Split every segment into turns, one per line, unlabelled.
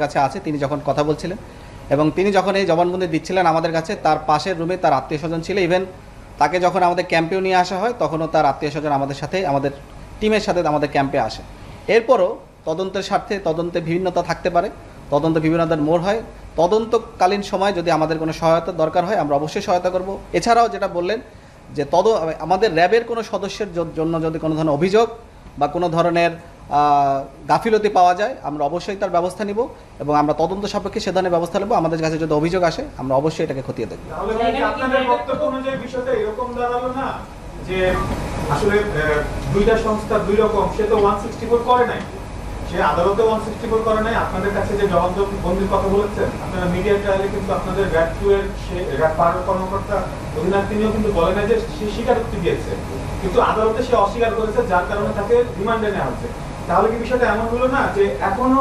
কাছে আছে, তিনি যখন কথা বলছিলেন এবং তিনি যখন এই জবানবন্দি দিচ্ছিলেন আমাদের কাছে, তার পাশের রুমে তার আত্মীয় স্বজন ছিল। ইভেন তাকে যখন আমাদের ক্যাম্পেও নিয়ে আসা হয় তখনও তার আত্মীয় স্বজন আমাদের সাথে, আমাদের টিমের সাথে আমাদের ক্যাম্পে আসে। এরপরও তদন্তের স্বার্থে তদন্তে বিভিন্নতা থাকতে পারে, তদন্ত বিভিন্নতার মোড় হয়। তদন্তকালীন সময় যদি আমাদের কোনো সহায়তা দরকার হয় আমরা অবশ্যই সহায়তা করব। এছাড়াও যেটা বললেন যে আমাদের র্যাবের কোনো সদস্যের জন্য যদি কোনো ধরনের অভিযোগ বা কোনো ধরনের গাফিলতি পাওয়া যায় আমরা অবশ্যই তার ব্যবস্থা নিব এবং আমরা তদন্ত সাপেক্ষে সে ধরনের ব্যবস্থা নেব। আমাদের কাছে যদি অভিযোগ আসে আমরা অবশ্যই এটাকে খতিয়ে দেখব।
আপনাদের বক্তব্য অনুযায়ী বিষয়টা এরকম দাঁড়ালো না যে আসলে দুইটা সংস্থা দুই রকম, সে তো 164 করে নাই, সে আদালতে 164 করে নাই। আপনাদের কাছে যে জবানবন্দির কথা বলেছেন আপনারা মিডিয়া ট্রায়ালে কিন্তু আপনাদের র্যাব 2 এর র্যাব পার কর্মকর্তা অধিনায়ক তিনিও কিন্তু বলেন না যে সে স্বীকারোক্তি দিয়েছে, কিন্তু আদালতে সে অস্বীকার করেছে, যার কারণে তাকে রিমান্ডে নেওয়া হচ্ছে। তাহলে কি বিষয়টা এমন হলো না যে এখনো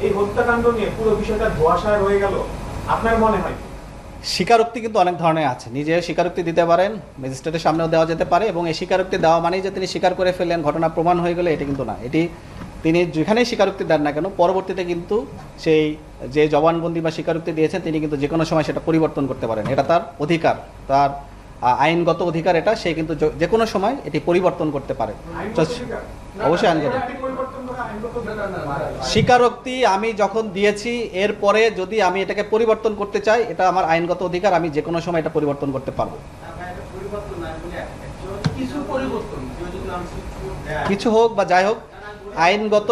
এই হত্যাকাণ্ড নিয়ে পুরো বিষয়টা ধোঁয়াশায় রয়ে গেল? আপনার মনে হয়
স্বীকারোক্তি কিন্তু অনেক ধরনের আছে, নিজে স্বীকারোক্তি দিতে পারেন, ম্যাজিস্ট্রেটের সামনেও দেওয়া যেতে পারে এবং এই স্বীকারোক্তি দেওয়া মানেই যে তিনি স্বীকার করে ফেললেন, ঘটনা প্রমাণ হয়ে গেলে এটি কিন্তু না। এটি তিনি যেখানেই স্বীকারোক্তি দেন না কেন পরবর্তীতে কিন্তু সেই যে জবানবন্দি বা স্বীকারোক্তি দিয়েছেন তিনি কিন্তু যে কোনো সময় সেটা পরিবর্তন করতে পারেন। এটা তার অধিকার, তার আইনগত অধিকার এটা, সে কিন্তু যে কোনো সময় এটি পরিবর্তন করতে পারে। অবশ্যই আইনগত স্বীকারোক্তি আমি যখন দিয়েছি এরপরে যদি আমি এটাকে পরিবর্তন করতে চাই এটা আমার আইনগত অধিকার, আমি যে কোনো সময় এটা পরিবর্তন করতে পারবো। কিছু হোক বা যাই হোক আইনগত,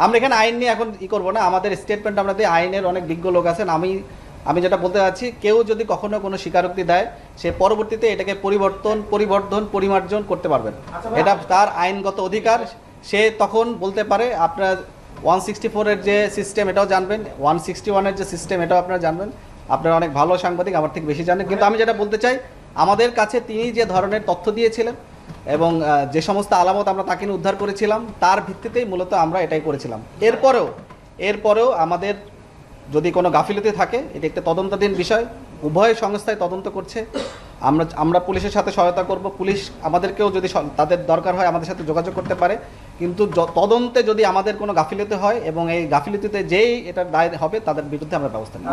আমরা এখানে আইন নিয়ে এখন করবো না, আমাদের স্টেটমেন্ট আমরা দিই, আইনের অনেক বিজ্ঞ লোক আছেন। আমি যেটা বলতে চাচ্ছি, কেউ যদি কখনো কোনো স্বীকারোক্তি দেয় সে পরবর্তীতে এটাকে পরিমার্জন করতে পারবেন, এটা তার আইনগত অধিকার। সে তখন বলতে পারে আপনার 164-এর যে সিস্টেম এটাও জানবেন, 161-এর যে সিস্টেম এটাও আপনারা জানবেন। আপনারা অনেক ভালো সাংবাদিক, আমার থেকে বেশি জানেন। কিন্তু আমি যেটা বলতে চাই, আমাদের কাছে তিনি যে ধরনের তথ্য দিয়েছিলেন এবং যে সমস্ত আলামত আমরা তাকে উদ্ধার করেছিলাম তার ভিত্তিতেই মূলত আমরা এটাই করেছিলাম। এরপরেও আমাদের যদি কোনো গাফিলতি থাকে এটি একটা তদন্তাধীন বিষয়, উভয় সংস্থায় তদন্ত করছে। আমরা পুলিশের সাথে সহায়তা করব, পুলিশ আমাদেরকেও যদি তাদের দরকার হয় আমাদের সাথে যোগাযোগ করতে পারে। কিন্তু তদন্তে যদি আমাদের কোনো গাফিলতি হয় এবং এই গাফিলতিতে যেই এটা দায় হবে তাদের বিরুদ্ধে আমরা ব্যবস্থা নেব।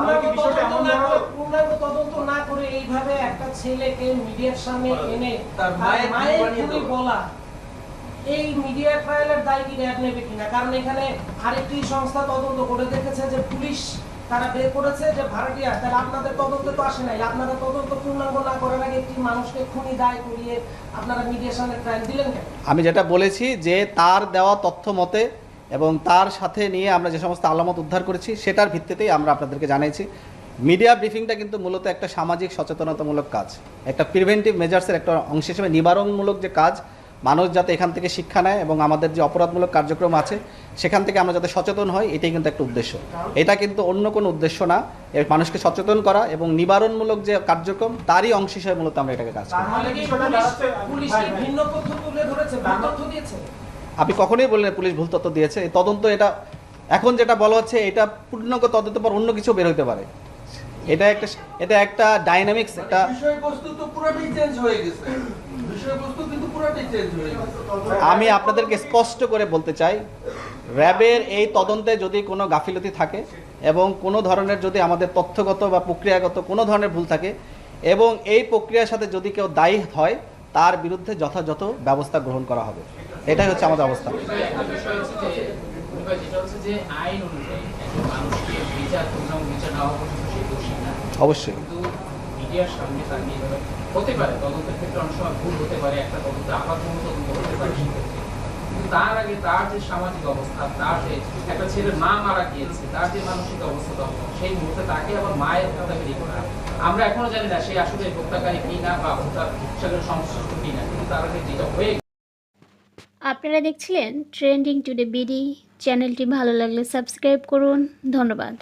তদন্ত না করে এইভাবে একটা ছেলেকে মিডিয়ার সামনে এনে তার মায়ের বলা, এই মিডিয়া ট্রায়ালের দায় কি র্যাব নেবে কিনা? কারণ এখানে আরেকটি সংস্থা তদন্ত করে দেখেছে যে পুলিশ তারা বের করেছে যে ভাড়াটিয়া, তাহলে আপনাদের তদন্তে তো আসে নাই। আপনারা তদন্ত পূর্ণাঙ্গ না করার আগে একটি মানুষকে খুনি দায় করিয়ে আপনারা মিডিয়ার সামনে ট্রায়াল দিলেন কেন?
আমি যেটা বলেছি যে তার দেওয়া তথ্য মতে এবং তার সাথে নিয়ে আমরা যে সমস্ত আলামত উদ্ধার করেছি সেটার ভিত্তিতেই আমরা আপনাদেরকে জানাইছি। মিডিয়া ব্রিফিংটা কিন্তু মূলত একটা সামাজিক সচেতনতামূলক কাজ, একটা প্রিভেন্টিভ মেজার্সের একটা অংশ হিসেবে নিবারণমূলক যে কাজ, মানুষ যাতে এখান থেকে শিক্ষা নেয় এবং আমাদের যে অপরাধমূলক কার্যক্রম আছে সেখান থেকে আমরা যাতে সচেতন হই, এটাই কিন্তু একটা উদ্দেশ্য। এটা কিন্তু অন্য কোনো উদ্দেশ্য না, মানুষকে সচেতন করা এবং নিবারণমূলক যে কার্যক্রম তারই অংশ হিসেবে মূলত আমরা এটাকে কাজ করি। আপনি কখনোই বললেন পুলিশ ভুল তথ্য দিয়েছে, এই তদন্ত এটা এখন যেটা বলা হচ্ছে এটা পূর্ণাঙ্গ তদন্তের পর অন্য কিছু বের হতে পারে। এটা একটা ডাইনামিক্স, একটা
বিষয়বস্তু তো পুরোটাই চেঞ্জ হয়ে গেছে।
আমি আপনাদেরকে স্পষ্ট করে বলতে চাই, র্যাবের এই তদন্তে যদি কোনো গাফিলতি থাকে এবং কোনো ধরনের যদি আমাদের তথ্যগত বা প্রক্রিয়াগত কোনো ধরনের ভুল থাকে এবং এই প্রক্রিয়ার সাথে যদি কেউ দায়ী হয় তার বিরুদ্ধে যথাযথ ব্যবস্থা গ্রহণ করা হবে। এটাই হচ্ছে আমাদের অবস্থা। অবশ্যই
হতে পারে তদন্তের ক্ষেত্রে অনেক সময় ভুল হতে পারে, একটা তদন্ত আপাতমূলক তদন্ত হতে পারে, কিন্তু তার আগে তার যে সামাজিক অবস্থা, তার যে একটা ছেলের মা মারা গিয়েছে, তার যে মানসিক অবস্থা তখন সেই মুহূর্তে তাকে আবার মায়ের হত্যাকারী করা, আমরা এখনো জানি না সে আসলে হত্যাকারী কিনা বা হত্যার সাথে সংশ্লিষ্ট কিনা, কিন্তু তার আগে যেটা হয়ে।
আপনারা দেখছিলেন ট্রেন্ডিং টুডে বিডি। চ্যানেলটি ভালো লাগলে সাবস্ক্রাইব করুন। ধন্যবাদ।